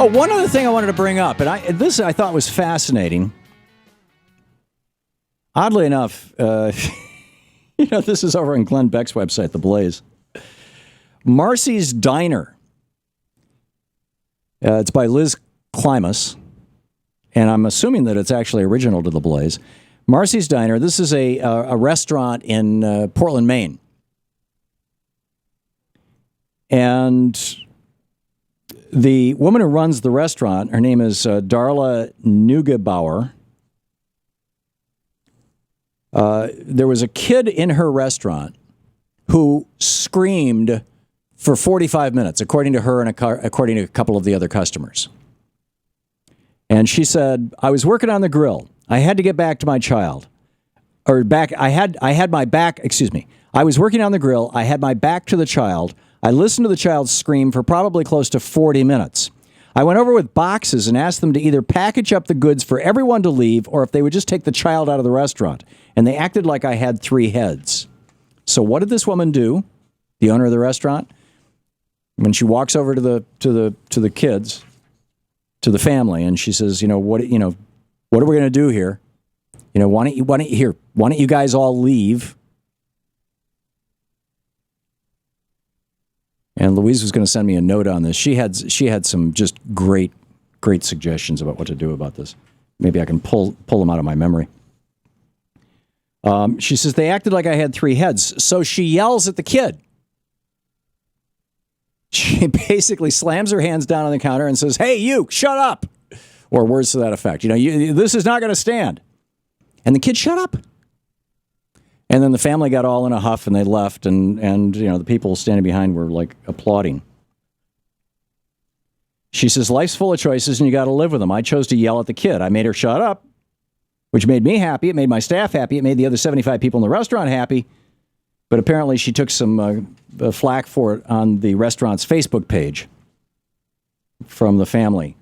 Oh, one other thing I wanted to bring up, and this I thought was fascinating. Oddly enough, this is over on Glenn Beck's website, The Blaze. Marcy's Diner. It's by Liz Klimas, and I'm assuming that it's actually original to The Blaze. Marcy's Diner. This is a restaurant in Portland, Maine. And the woman who runs the restaurant, her name is Darla Neugebauer. There was a kid in her restaurant who screamed for 45 minutes, according to her and according to a couple of the other customers. And she said, I was working on the grill. I had to get back to my child. I had my back, excuse me. I was working on the grill. I had my back to the child. I listened to the child scream for probably close to 40 minutes. I went over with boxes and asked them to either package up the goods for everyone to leave or if they would just take the child out of the restaurant. And they acted like I had three heads. So what did this woman do, the owner of the restaurant? When she walks over to the kids, to the family, and she says, what are we going to do here? Why don't you guys all leave? And Louise was going to send me a note on this. She had some just great suggestions about what to do about this. Maybe I can pull them out of my memory. She says, they acted like I had three heads. So she yells at the kid. She basically slams her hands down on the counter and says, hey, you, shut up. Or words to that effect. This is not going to stand. And the kid shut up. And then the family got all in a huff and they left. And the people standing behind were like applauding. She says, life's full of choices and you got to live with them. I chose to yell at the kid. I made her shut up, which made me happy. It made my staff happy. It made the other 75 people in the restaurant happy. But apparently she took some flack for it on the restaurant's Facebook page from the family.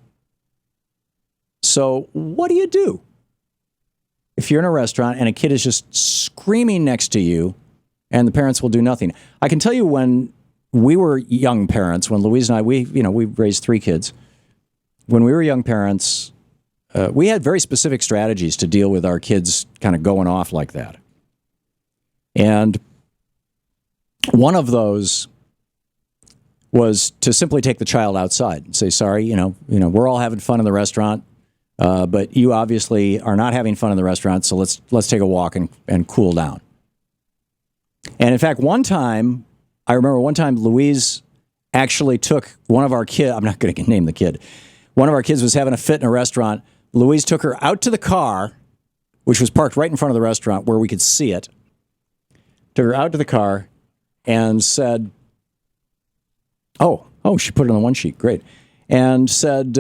So what do you do if you're in a restaurant and a kid is just screaming next to you and the parents will do nothing? I can tell you when we were young parents, when Louise and I, we raised three kids. When we were young parents, we had very specific strategies to deal with our kids kind of going off like that. And one of those was to simply take the child outside and say, sorry, we're all having fun in the restaurant, but you obviously are not having fun in the restaurant, so let's take a walk and cool down. And in fact, I remember one time Louise actually took one of our kids, I'm not going to name the kid, one of our kids was having a fit in a restaurant. Louise took her out to the car, which was parked right in front of the restaurant where we could see it, took her out to the car, and said, oh, she put it on the one sheet. Great. And said,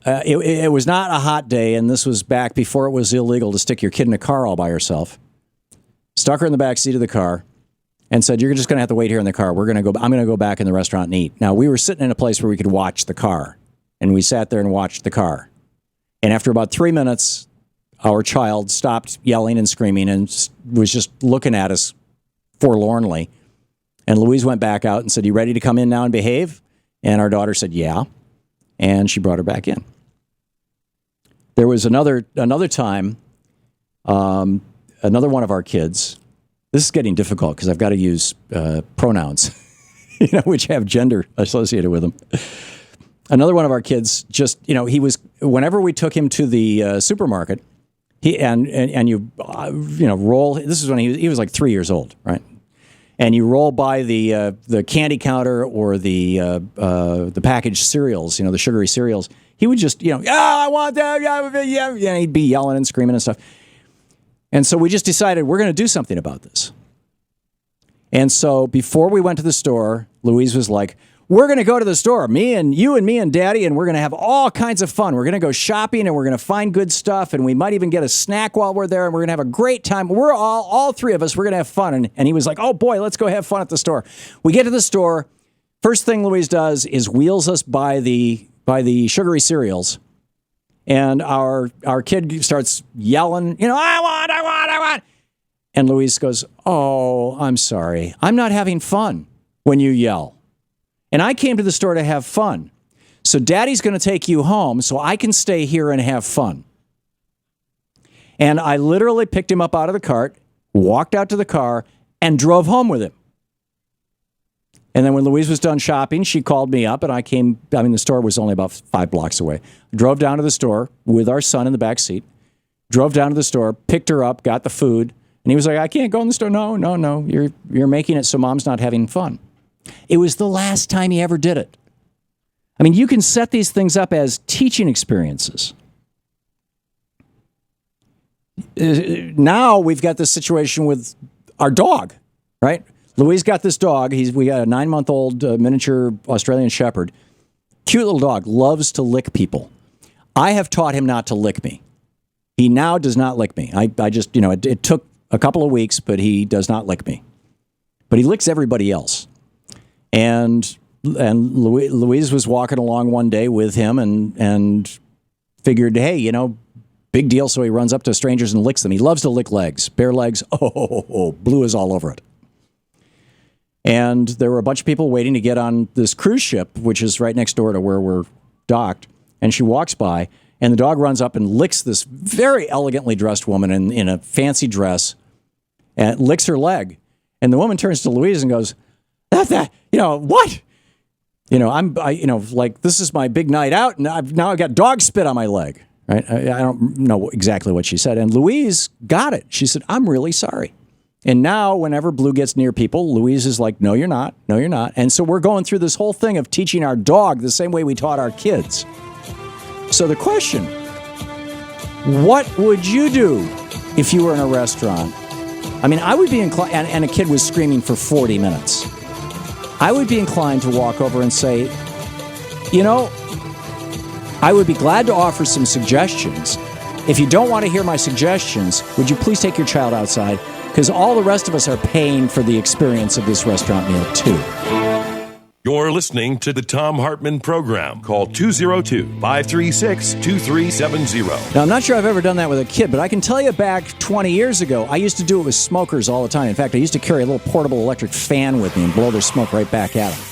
it was not a hot day, and this was back before it was illegal to stick your kid in a car all by herself. Stuck her in the back seat of the car and said, you're just going to have to wait here in the car. I'm going to go back in the restaurant and eat. Now, we were sitting in a place where we could watch the car, and we sat there and watched the car. And after about 3 minutes, our child stopped yelling and screaming and was just looking at us forlornly. And Louise went back out and said, you ready to come in now and behave? And our daughter said, yeah. And she brought her back in. There was another time, another one of our kids, this is getting difficult because I've got to use pronouns, which have gender associated with them. Another one of our kids just, he was, whenever we took him to the supermarket, you roll, this is when he was like 3 years old, right? And you roll by the candy counter or the packaged cereals, the sugary cereals. He would just, I want that, yeah, and he'd be yelling and screaming and stuff. And so we just decided we're going to do something about this. And so before we went to the store, Louise was like, we're going to go to the store, me and Daddy, and we're going to have all kinds of fun. We're going to go shopping and we're going to find good stuff. And we might even get a snack while we're there. And we're going to have a great time. We're all three of us, we're going to have fun. And he was like, oh boy, let's go have fun at the store. We get to the store. First thing Louise does is wheels us by the sugary cereals. And our kid starts yelling, I want. And Louise goes, oh, I'm sorry. I'm not having fun when you yell. And I came to the store to have fun. So Daddy's going to take you home so I can stay here and have fun. And I literally picked him up out of the cart, walked out to the car, and drove home with him. And then when Louise was done shopping, she called me up, and the store was only about 5 blocks away. Drove down to the store with our son in the back seat, drove down to the store, picked her up, got the food, and he was like, I can't go in the store. No, you're making it so Mom's not having fun. It was the last time he ever did it. I mean, you can set these things up as teaching experiences. Now we've got this situation with our dog, right? Louise got this dog. We got a 9-month-old miniature Australian Shepherd. Cute little dog. Loves to lick people. I have taught him not to lick me. He now does not lick me. I just, it took a couple of weeks, but he does not lick me. But he licks everybody else. And Louise was walking along one day with him and figured, hey, big deal. So he runs up to strangers and licks them. He loves to lick legs, bare legs. Blue is all over it. And there were a bunch of people waiting to get on this cruise ship, which is right next door to where we're docked. And she walks by, and the dog runs up and licks this very elegantly dressed woman in a fancy dress, and licks her leg. And the woman turns to Louise and goes, what? This is my big night out, and I've got dog spit on my leg. Right? I don't know exactly what she said. And Louise got it. She said, I'm really sorry. And now whenever Blue gets near people, Louise is like, no, you're not. No, you're not. And so we're going through this whole thing of teaching our dog the same way we taught our kids. So the question, what would you do if you were in a restaurant? I mean, I would be inclined, and a kid was screaming for 40 minutes. I would be inclined to walk over and say, I would be glad to offer some suggestions. If you don't want to hear my suggestions, would you please take your child outside? Because all the rest of us are paying for the experience of this restaurant meal, too. You're listening to the Thom Hartmann Program. Call 202-536-2370. Now, I'm not sure I've ever done that with a kid, but I can tell you back 20 years ago, I used to do it with smokers all the time. In fact, I used to carry a little portable electric fan with me and blow their smoke right back at them.